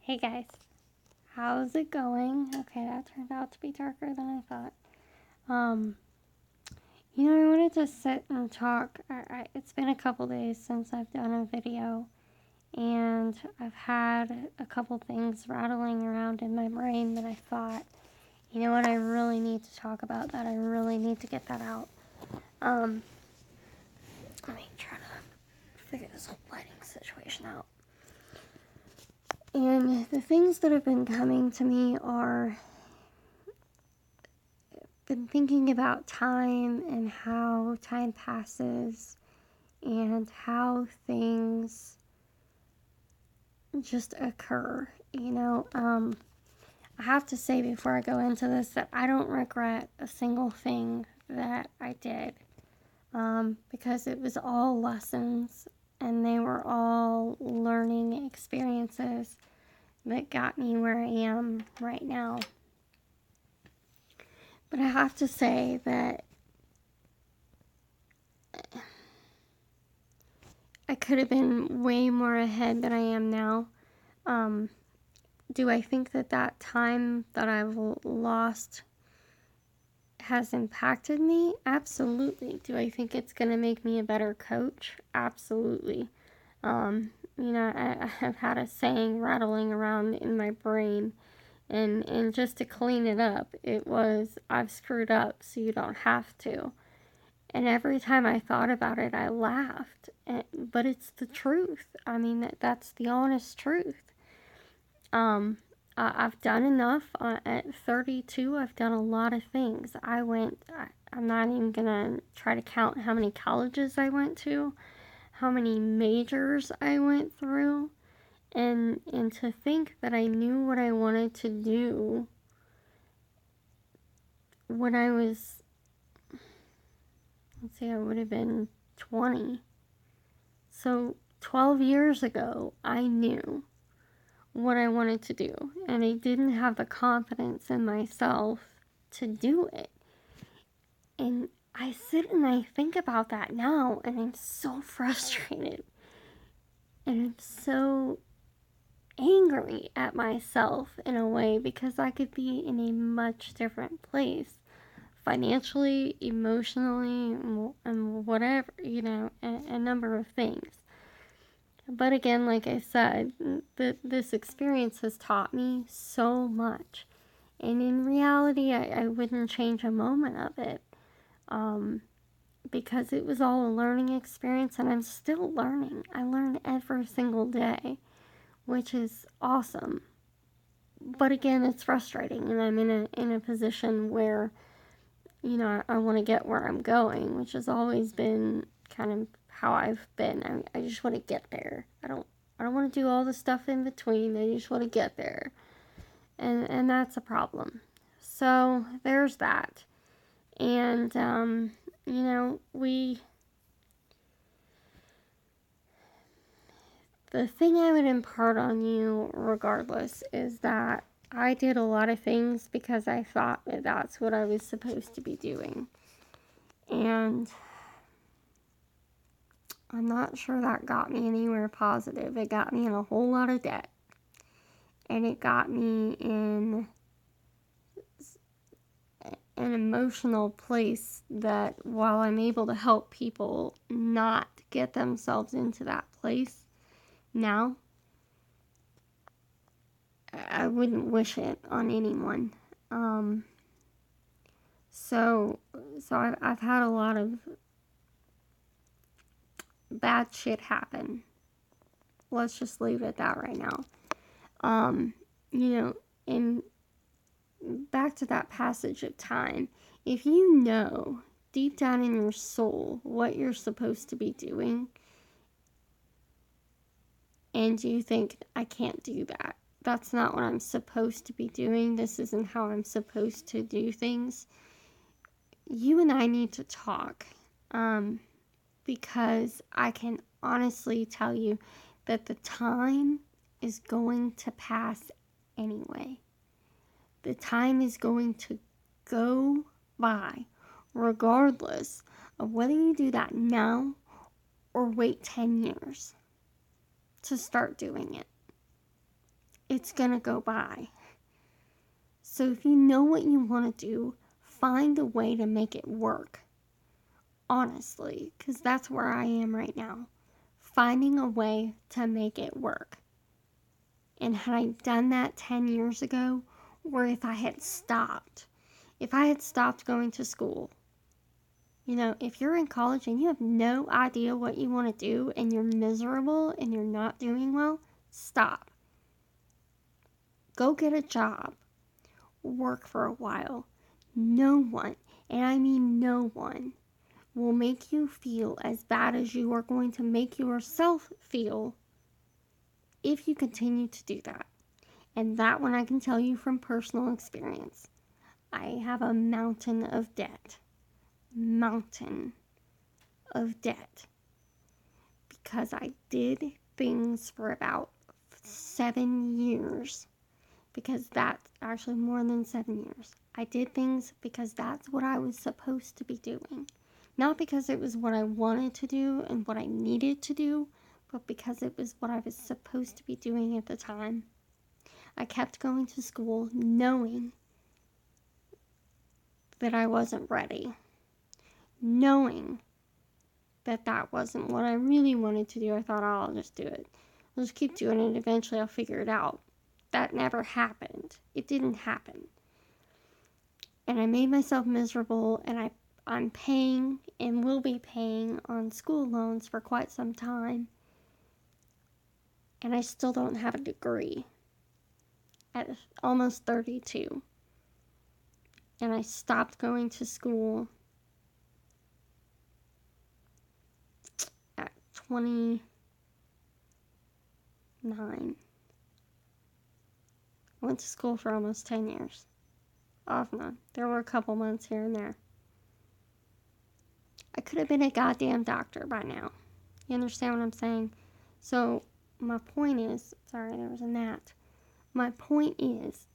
Hey guys, how's it going? Okay, that turned out to be darker than I thought. Um, I wanted to sit and talk. It's been a couple days since I've done a video, and I've had a couple things rattling around in my brain that I thought, you know what, I really need to talk about that. I really need to get that out. Um, Let me try to figure this whole lighting situation out. And the things that have been coming to me are been thinking about time and how time passes and how things just occur. I have to say before I go into this that I don't regret a single thing that I did, because it was all lessons and they were all learning experiences that got me where I am right now. But I have to say that I could have been way more ahead than I am now. Um, do I think that time that I've lost has impacted me? Absolutely. Do I think it's going to make me a better coach? Absolutely. I've had a saying rattling around in my brain, and just to clean it up, it was, I've screwed up so you don't have to. And every time I thought about it, I laughed. But it's the truth. I mean, that's the honest truth. Um, I've done enough. At 32, I've done a lot of things. I'm not even gonna try to count how many colleges I went to, how many majors I went through, and to think that I knew what I wanted to do when I was, let's say I would have been 20. So 12 years ago, I knew what I wanted to do, and I didn't have the confidence in myself to do it. And I sit and I think about that now, and I'm so frustrated, and I'm so angry at myself in a way, because I could be in a much different place financially, emotionally, and whatever, a number of things. But again, like I said, this experience has taught me so much. And in reality, I wouldn't change a moment of it, because it was all a learning experience, and I'm still learning. I learn every single day, which is awesome. But again, it's frustrating, and I'm in a position where, I want to get where I'm going, which has always been kind of how I've been. I just want to get there. I don't want to do all the stuff in between. I just want to get there. And that's a problem. So there's that. And the thing I would impart on you regardless is that I did a lot of things because I thought that that's what I was supposed to be doing. And I'm not sure that got me anywhere positive. It got me in a whole lot of debt. And it got me in an emotional place that, while I'm able to help people not get themselves into that place now, I wouldn't wish it on anyone. So I've had a lot of bad shit happen. Let's just leave it at that right now. And back to that passage of time, if you know deep down in your soul what you're supposed to be doing, and you think, I can't do that, that's not what I'm supposed to be doing, this isn't how I'm supposed to do things, you and I need to talk. Because I can honestly tell you that the time is going to pass anyway. The time is going to go by regardless of whether you do that now or wait 10 years to start doing it. it's gonna go by. So if you know what you want to do, find a way to make it work. Honestly, because that's where I am right now. Finding a way to make it work. And had I done that 10 years ago, or if I had stopped going to school, if you're in college and you have no idea what you want to do and you're miserable and you're not doing well, stop. Go get a job. Work for a while. No one, and I mean no one, will make you feel as bad as you are going to make yourself feel if you continue to do that. And that one I can tell you from personal experience. I have a mountain of debt. Because I did things for about 7 years. Because that's actually more than 7 years. I did things because that's what I was supposed to be doing. Not because it was what I wanted to do and what I needed to do, but because it was what I was supposed to be doing at the time. I kept going to school knowing that I wasn't ready. Knowing that that wasn't what I really wanted to do. I thought, oh, I'll just do it. I'll just keep doing it. Eventually I'll figure it out. That never happened. It didn't happen. And I made myself miserable, and I'm paying and will be paying on school loans for quite some time. And I still don't have a degree at almost 32. And I stopped going to school at 29. I went to school for almost 10 years. Off and on. There were a couple months here and there. I could have been a goddamn doctor by now. You understand what I'm saying? So, my point is, sorry, there was a gnat. My point is,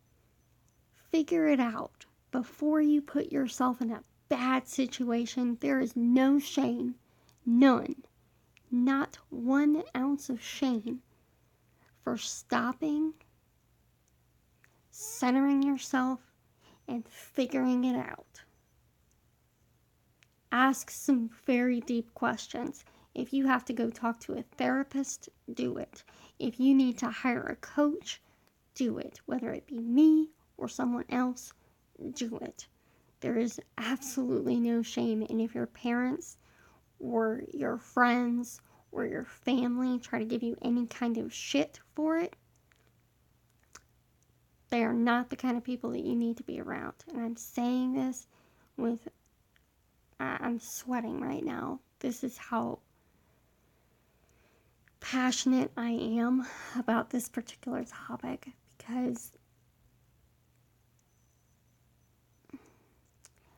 figure it out before you put yourself in a bad situation. There is no shame, none, not 1 ounce of shame for stopping, centering yourself, and figuring it out. Ask some very deep questions. If you have to go talk to a therapist, do it. If you need to hire a coach, do it. Whether it be me or someone else, do it. There is absolutely no shame. And if your parents or your friends or your family try to give you any kind of shit for it, they are not the kind of people that you need to be around. And I'm saying this with, I'm sweating right now. This is how passionate I am about this particular topic, because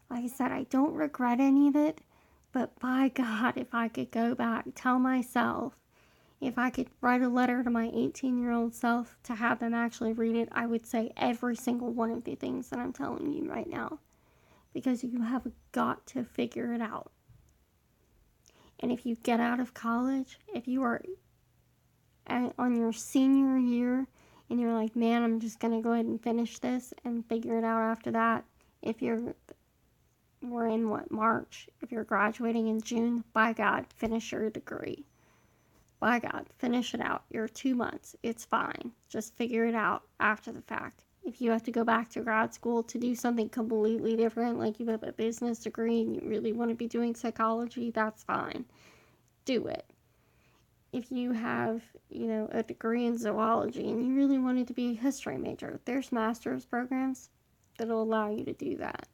like I said, I don't regret any of it, but by God, if I could go back, tell myself, if I could write a letter to my 18-year-old self to have them actually read it, I would say every single one of the things that I'm telling you right now. Because you have got to figure it out. And if you get out of college, if you are on your senior year and you're like, man, I'm just going to go ahead and finish this and figure it out after that. We're in March. If you're graduating in June, by God, finish your degree. By God, finish it out. You're 2 months. It's fine. Just figure it out after the fact. If you have to go back to grad school to do something completely different, like you have a business degree and you really want to be doing psychology, that's fine. Do it. If you have, a degree in zoology and you really wanted to be a history major, there's master's programs that'll allow you to do that.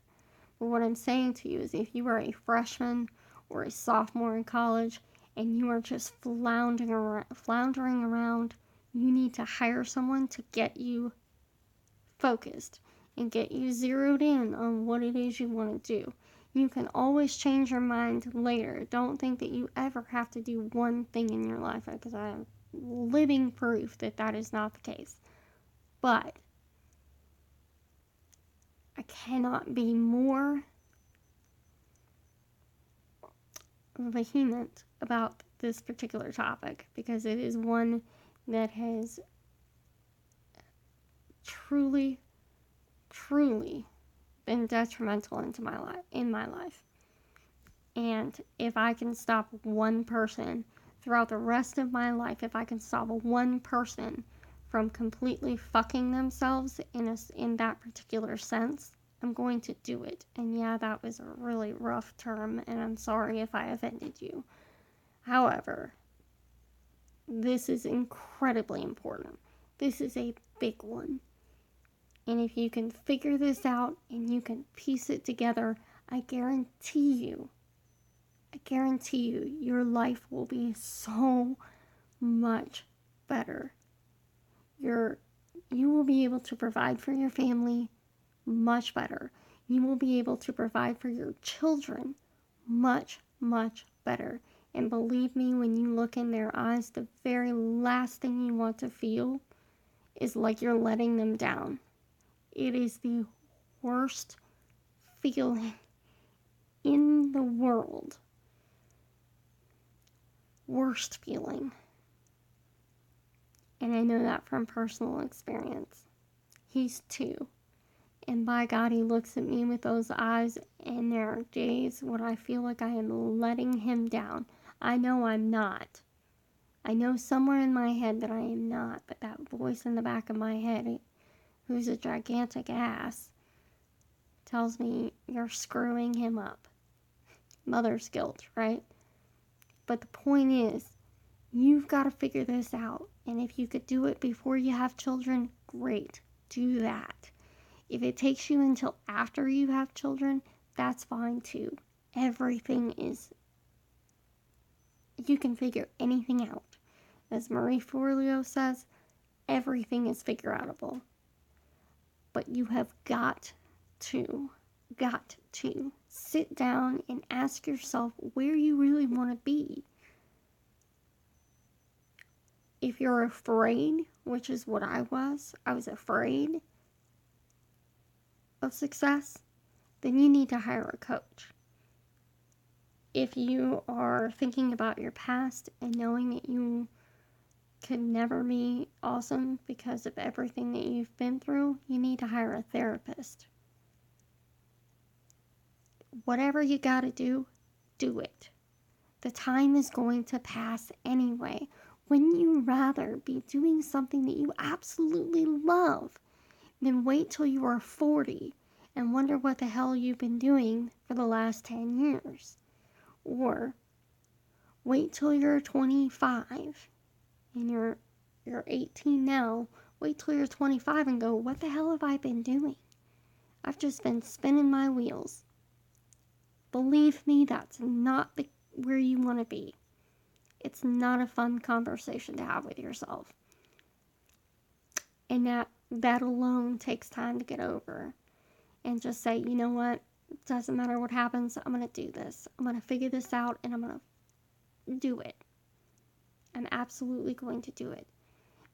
But what I'm saying to you is, if you are a freshman or a sophomore in college and you are just floundering around, you need to hire someone to get you focused and get you zeroed in on what it is you want to do. You can always change your mind later. Don't think that you ever have to do one thing in your life, because I am living proof that that is not the case. But I cannot be more vehement about this particular topic, because it is one that has truly, truly been detrimental in my life. And if I can stop one person throughout the rest of my life, if I can stop one person from completely fucking themselves in that particular sense, I'm going to do it. And yeah, that was a really rough term, and I'm sorry if I offended you. However, this is incredibly important. This is a big one. And if you can figure this out and you can piece it together, I guarantee you, your life will be so much better. You will be able to provide for your family much better. You will be able to provide for your children much, much better. And believe me, when you look in their eyes, the very last thing you want to feel is like you're letting them down. It is the worst feeling in the world. Worst feeling. And I know that from personal experience. He's 2. And by God, he looks at me with those eyes, and there are days when I feel like I am letting him down. I know I'm not. I know somewhere in my head that I am not, but that voice in the back of my head, who's a gigantic ass, tells me you're screwing him up. Mother's guilt, right? But the point is, you've got to figure this out. And if you could do it before you have children, great. Do that. If it takes you until after you have children, that's fine too. Everything is, you can figure anything out. As Marie Forleo says, everything is figure outable. But you have got to sit down and ask yourself where you really want to be. If you're afraid, which is what I was afraid of success, then you need to hire a coach. If you are thinking about your past and knowing that you could never be awesome because of everything that you've been through, you need to hire a therapist. Whatever you gotta do, do it. The time is going to pass anyway. Wouldn't you rather be doing something that you absolutely love than wait till you are 40 and wonder what the hell you've been doing for the last 10 years? Or wait till you're 25 and you're 18 now. Wait till you're 25 and go, what the hell have I been doing? I've just been spinning my wheels. Believe me, that's not where you want to be. It's not a fun conversation to have with yourself. And that alone takes time to get over. And just say, you know what? It doesn't matter what happens. I'm going to do this. I'm going to figure this out and I'm going to do it. I'm absolutely going to do it.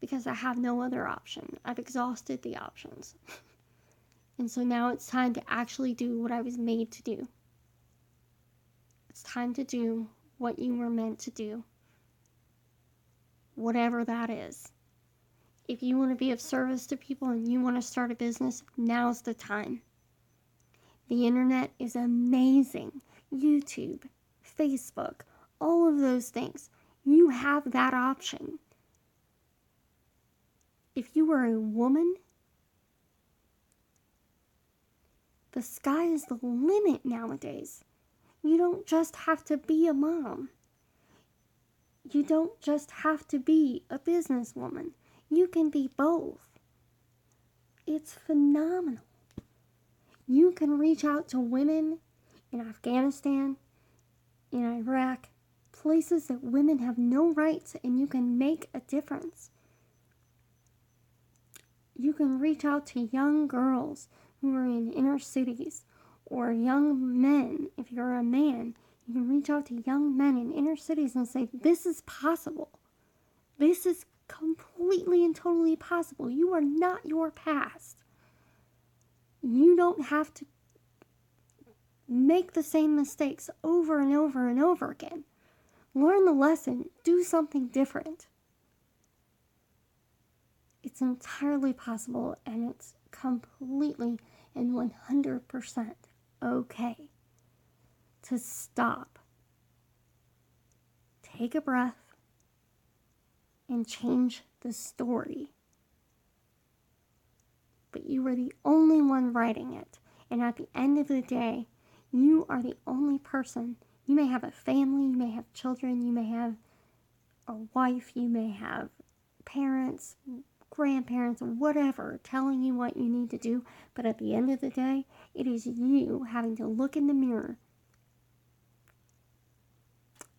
Because I have no other option. I've exhausted the options. And so now it's time to actually do what I was made to do. It's time to do what you were meant to do. Whatever that is. If you want to be of service to people and you want to start a business, now's the time. The internet is amazing. YouTube, Facebook, all of those things. You have that option. If you are a woman, the sky is the limit nowadays. You don't just have to be a mom. You don't just have to be a businesswoman. You can be both. It's phenomenal. You can reach out to women in Afghanistan, in Iraq, places that women have no rights, and you can make a difference. You can reach out to young girls who are in inner cities, or young men. If you're a man, you can reach out to young men in inner cities and say, this is possible. This is completely and totally possible. You are not your past. You don't have to make the same mistakes over and over and over again. Learn the lesson. Do something different. It's entirely possible, and it's completely and 100% okay to stop, take a breath, and change the story. But you are the only one writing it. And at the end of the day, you are the only person. You may have a family, you may have children, you may have a wife, you may have parents, grandparents, whatever, telling you what you need to do. But at the end of the day, it is you having to look in the mirror.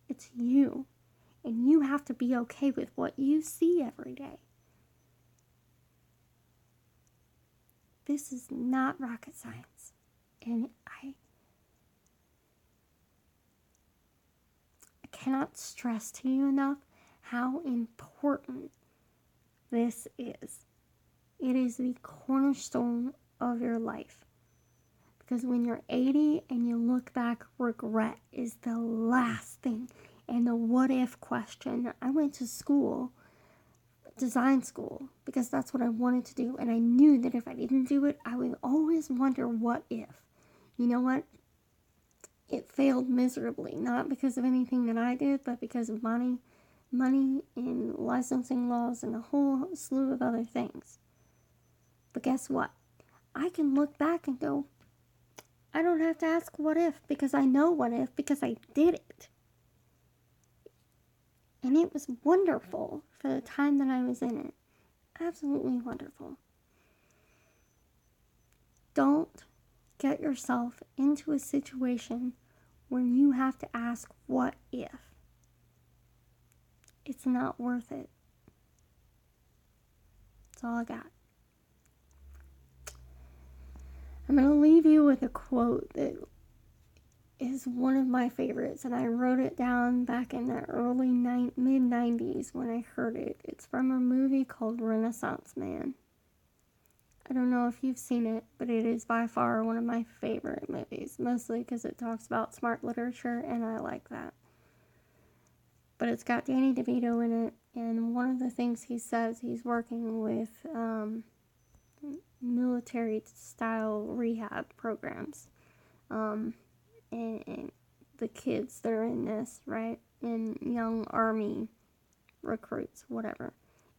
It's you. And you have to be okay with what you see every day. This is not rocket science. And I cannot stress to you enough how important this is. It is the cornerstone of your life. Because when you're 80 and you look back, regret is the last thing. And the what if question. I went to school, design school, because that's what I wanted to do. And I knew that if I didn't do it, I would always wonder what if. You know what? It failed miserably, not because of anything that I did, but because of money and licensing laws and a whole slew of other things. But guess what? I can look back and go, I don't have to ask what if, because I know what if, because I did it. And it was wonderful for the time that I was in it. Absolutely wonderful. Don't get yourself into a situation where you have to ask what if. It's not worth it. That's all I got. I'm going to leave you with a quote that is one of my favorites, and I wrote it down back in the early mid-90s when I heard it. It's from a movie called Renaissance Man. I don't know if you've seen it, but it is by far one of my favorite movies, mostly because it talks about smart literature, and I like that. But it's got Danny DeVito in it, and one of the things he says, he's working with military-style rehab programs. And the kids that are in this, right? And young army recruits, whatever.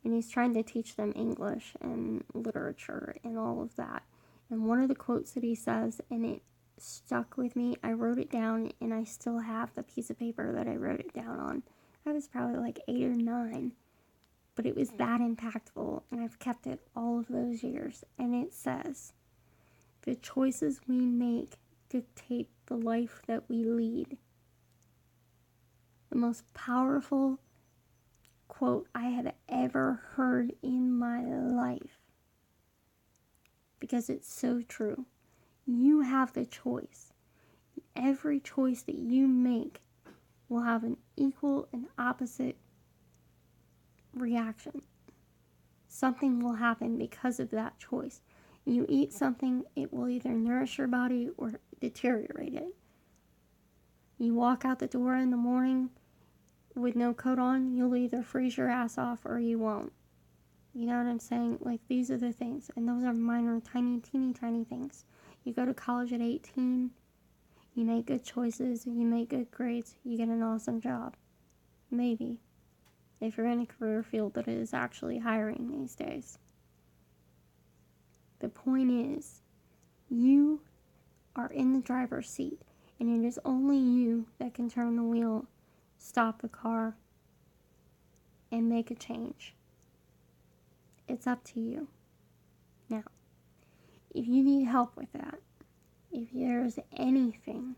And he's trying to teach them English and literature and all of that. And one of the quotes that he says, and it stuck with me, I wrote it down, and I still have the piece of paper that I wrote it down on. I was probably like 8 or 9. But it was that impactful, and I've kept it all of those years. And it says, the choices we make dictate the life that we lead. The most powerful quote I had ever heard in my life. Because it's so true. You have the choice. Every choice that you make will have an equal and opposite reaction. Something will happen because of that choice. You eat something, it will either nourish your body or deteriorate it. You walk out the door in the morning with no coat on, you'll either freeze your ass off or you won't. You know what I'm saying? Like, these are the things, and those are minor, tiny, teeny, tiny things. You go to college at 18, you make good choices, you make good grades, you get an awesome job. Maybe. If you're in a career field that is actually hiring these days. The point is, you are in the driver's seat, and it is only you that can turn the wheel, stop the car, and make a change. It's up to you. Now, if you need help with that, if there's anything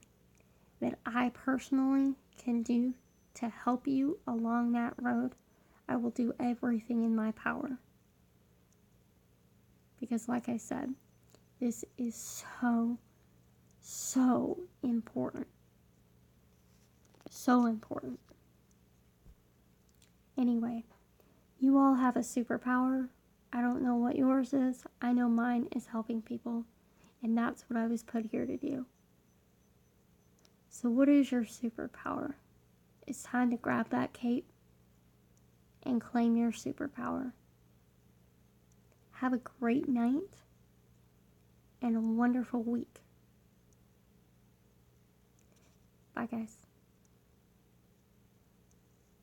that I personally can do to help you along that road, I will do everything in my power. Because like I said, this is so important. So important. Anyway, you all have a superpower. I don't know what yours is. I know mine is helping people. And that's what I was put here to do. So what is your superpower? It's time to grab that cape and claim your superpower. Have a great night and a wonderful week. Bye, guys.